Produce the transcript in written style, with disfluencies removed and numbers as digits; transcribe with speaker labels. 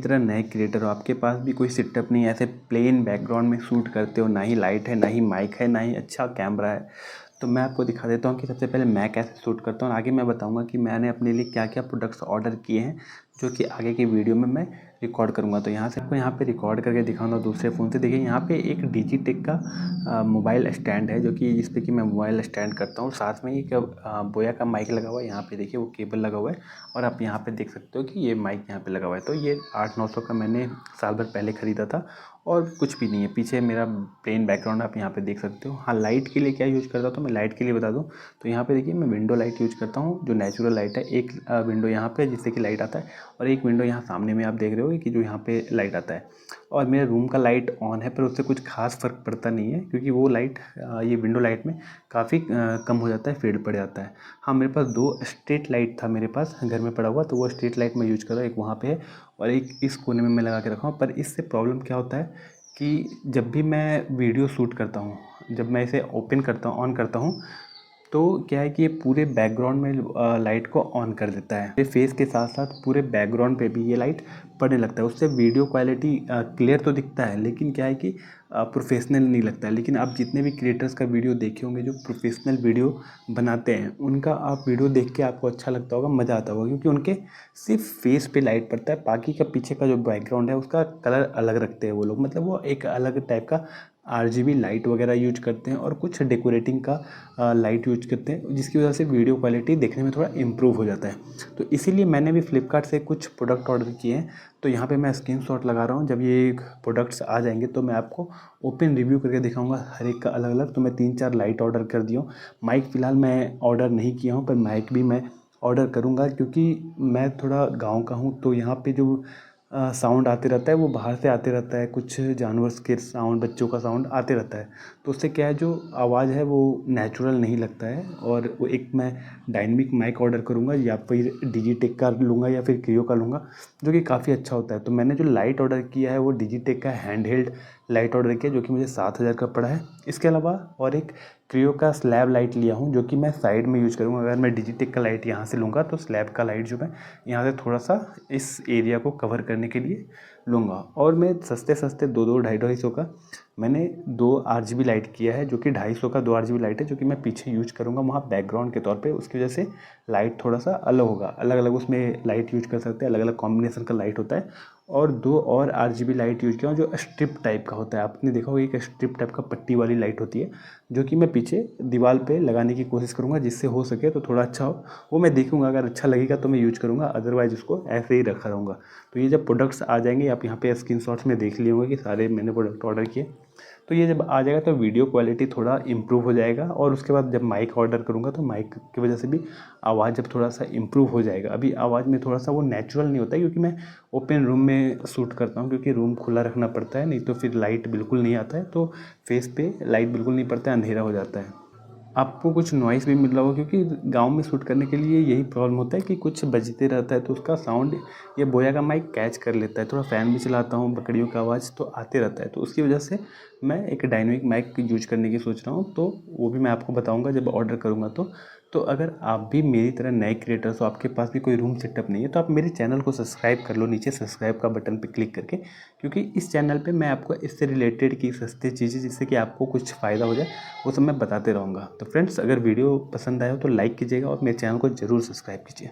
Speaker 1: तरह नए क्रिएटर हो, आपके पास भी कोई सेटअप नहीं है, ऐसे प्लेन बैकग्राउंड में शूट करते हो, ना ही लाइट है, ना ही माइक है, ना ही अच्छा कैमरा है, तो मैं आपको दिखा देता हूँ कि सबसे पहले मैं कैसे शूट करता हूँ। आगे मैं बताऊँगा कि मैंने अपने लिए क्या क्या प्रोडक्ट्स ऑर्डर किए हैं, जो कि आगे की वीडियो में मैं रिकॉर्ड करूँगा। तो यहाँ से आपको यहाँ पे रिकॉर्ड करके दिखाऊंगा दूसरे फ़ोन से। देखिए यहाँ पे एक डिजिटेक का मोबाइल स्टैंड है, जो कि इस पे कि मैं मोबाइल स्टैंड करता हूँ। साथ में एक बोया का माइक लगा हुआ है, यहाँ पे देखिए वो केबल लगा हुआ है, और आप यहाँ पे देख सकते हो कि ये माइक यहाँ पे लगा हुआ है। तो ये 800-900 का मैंने साल भर पहले ख़रीदा था, और कुछ भी नहीं है। पीछे मेरा प्लेन बैकग्राउंड आप यहाँ पे देख सकते हो। हाँ, लाइट के लिए क्या यूज़ करता हूँ, तो मैं लाइट के लिए बता दूँ तो यहाँ पे देखिए मैं विंडो लाइट यूज़ करता हूँ, जो नेचुरल लाइट है। एक विंडो यहाँ पे जिससे कि लाइट आता है, और एक विंडो यहाँ सामने में आप देख रहे हो कि जो यहाँ पे लाइट आता है। और मेरे रूम का लाइट ऑन है, पर उससे कुछ खास फ़र्क पड़ता नहीं है, क्योंकि वो लाइट ये विंडो लाइट में काफ़ी कम हो जाता है, फेड पड़ जाता है। हाँ, मेरे पास 2 स्ट्रीट लाइट था मेरे पास घर में पड़ा हुआ, तो वो स्ट्रीट लाइट मैं यूज़ कर रहा हूँ। एक वहाँ पे है और एक इस कोने में मैं लगा के रखा हूँ। पर इससे प्रॉब्लम क्या होता है कि जब भी मैं वीडियो शूट करता हूँ, जब मैं इसे ओपन करता हूँ, ऑन करता हूँ, तो क्या है कि ये पूरे बैकग्राउंड में लाइट को ऑन कर देता है। ये फेस के साथ साथ पूरे बैकग्राउंड पे भी ये लाइट पड़ने लगता है। उससे वीडियो क्वालिटी क्लियर तो दिखता है, लेकिन क्या है कि प्रोफेशनल नहीं लगता है। लेकिन आप जितने भी क्रिएटर्स का वीडियो देखे होंगे जो प्रोफेशनल वीडियो बनाते हैं, उनका आप वीडियो देख के आपको अच्छा लगता होगा, मज़ा आता होगा, क्योंकि उनके सिर्फ फेस पे लाइट पड़ता है। बाकी का पीछे का जो बैकग्राउंड है उसका कलर अलग रखते हैं वो लोग, मतलब वो एक अलग टाइप का आरजीबी लाइट वगैरह यूज करते हैं, और कुछ डेकोरेटिंग का लाइट यूज करते हैं, जिसकी वजह से वीडियो क्वालिटी देखने में थोड़ा इम्प्रूव हो जाता है। तो इसीलिए मैंने भी फ्लिपकार्ट से कुछ प्रोडक्ट ऑर्डर किए हैं। तो यहाँ पे मैं स्क्रीनशॉट लगा रहा हूँ। जब ये प्रोडक्ट्स आ जाएंगे तो मैं आपको ओपन रिव्यू करके दिखाऊंगा हर एक का अलग अलग। तो मैं 3-4 लाइट ऑर्डर कर दिया हूँ। माइक फ़िलहाल मैं ऑर्डर नहीं किया हूँ, पर माइक भी मैं ऑर्डर करूँगा, क्योंकि मैं थोड़ा गाँव का हूँ, तो यहाँ पे जो साउंड आते रहता है वो बाहर से आते रहता है, कुछ जानवर के साउंड, बच्चों का साउंड आते रहता है। तो उससे क्या है, जो आवाज़ है वो नेचुरल नहीं लगता है। और वो एक मैं डायनेमिक माइक ऑर्डर करूँगा, या फिर डिजिटेक का लूँगा या फिर क्रियो का लूँगा, जो कि काफ़ी अच्छा होता है। तो मैंने जो लाइट ऑर्डर किया है वो डिजिटेक का हैंड हेल्ड लाइट ऑर्डर किया, जो कि मुझे 7,000 का पड़ा है। इसके अलावा और एक क्रियो का स्लैब लाइट लिया हूँ, जो कि मैं साइड में यूज़ करूँगा। अगर मैं डिजिटेक का लाइट यहाँ से लूँगा तो स्लैब का लाइट जो मैं यहाँ से थोड़ा सा इस एरिया को कवर करने के लिए लूँगा। और मैं सस्ते 2-2, 250 का मैंने 2 आरजीबी लाइट किया है, जो कि 250 का 2 आरजीबी लाइट है, जो कि मैं पीछे यूज करूँगा वहाँ बैकग्राउंड के तौर पे। उसकी वजह से लाइट थोड़ा सा अलग होगा, अलग अलग उसमें लाइट यूज कर सकते हैं, अलग अलग कॉम्बिनेशन का लाइट होता है। और 2 और आरजीबी लाइट यूज किया हूँ, जो स्ट्रिप टाइप का होता है। आपने देखा होगा एक स्ट्रिप टाइप का पट्टी वाली लाइट होती है, जो कि मैं पीछे दीवार पे लगाने की कोशिश करूँगा, जिससे हो सके तो थोड़ा अच्छा हो। वो मैं देखूँगा, अगर अच्छा लगेगा तो मैं यूज करूँगा, अदरवाइज़ उसको ऐसे ही रखा रहूँगा। तो ये जब प्रोडक्ट्स आ जाएंगे, आप यहाँ पे स्क्रीनशॉट्स में देख लिए होंगे कि सारे मैंने प्रोडक्ट ऑर्डर किए। तो ये जब आ जाएगा तो वीडियो क्वालिटी थोड़ा इम्प्रूव हो जाएगा। और उसके बाद जब माइक ऑर्डर करूँगा तो माइक की वजह से भी आवाज़ जब थोड़ा सा इम्प्रूव हो जाएगा। अभी आवाज़ में थोड़ा सा वो नेचुरल नहीं होता है, क्योंकि मैं ओपन रूम में शूट करता हूँ, क्योंकि रूम खुला रखना पड़ता है, नहीं तो फिर लाइट बिल्कुल नहीं आता है, तो फेस पे लाइट बिल्कुल नहीं पड़ता है, अंधेरा हो जाता है। आपको कुछ नॉइज़ भी मिल रहा होगा, क्योंकि गाँव में शूट करने के लिए यही प्रॉब्लम होता है कि कुछ बजते रहता है, तो उसका साउंड ये बोया का माइक कैच कर लेता है। थोड़ा फ़ैन भी चलाता हूँ, बकरियों का आवाज़ तो आते रहता है, तो उसकी वजह से मैं एक डायनेमिक माइक यूज़ करने की सोच रहा हूँ। तो वो भी मैं आपको बताऊँगा जब ऑर्डर करूँगा तो अगर आप भी मेरी तरह नए क्रिएटर्स हो, आपके पास भी कोई रूम सेटअप नहीं है, तो आप मेरे चैनल को सब्सक्राइब कर लो, नीचे सब्सक्राइब का बटन पे क्लिक करके, क्योंकि इस चैनल पे मैं आपको इससे रिलेटेड की सस्ती चीज़ें, जिससे कि आपको कुछ फ़ायदा हो जाए, वो सब मैं बताते रहूँगा। तो फ्रेंड्स, अगर वीडियो पसंद आया हो तो लाइक कीजिएगा, और मेरे चैनल को ज़रूर सब्सक्राइब कीजिए।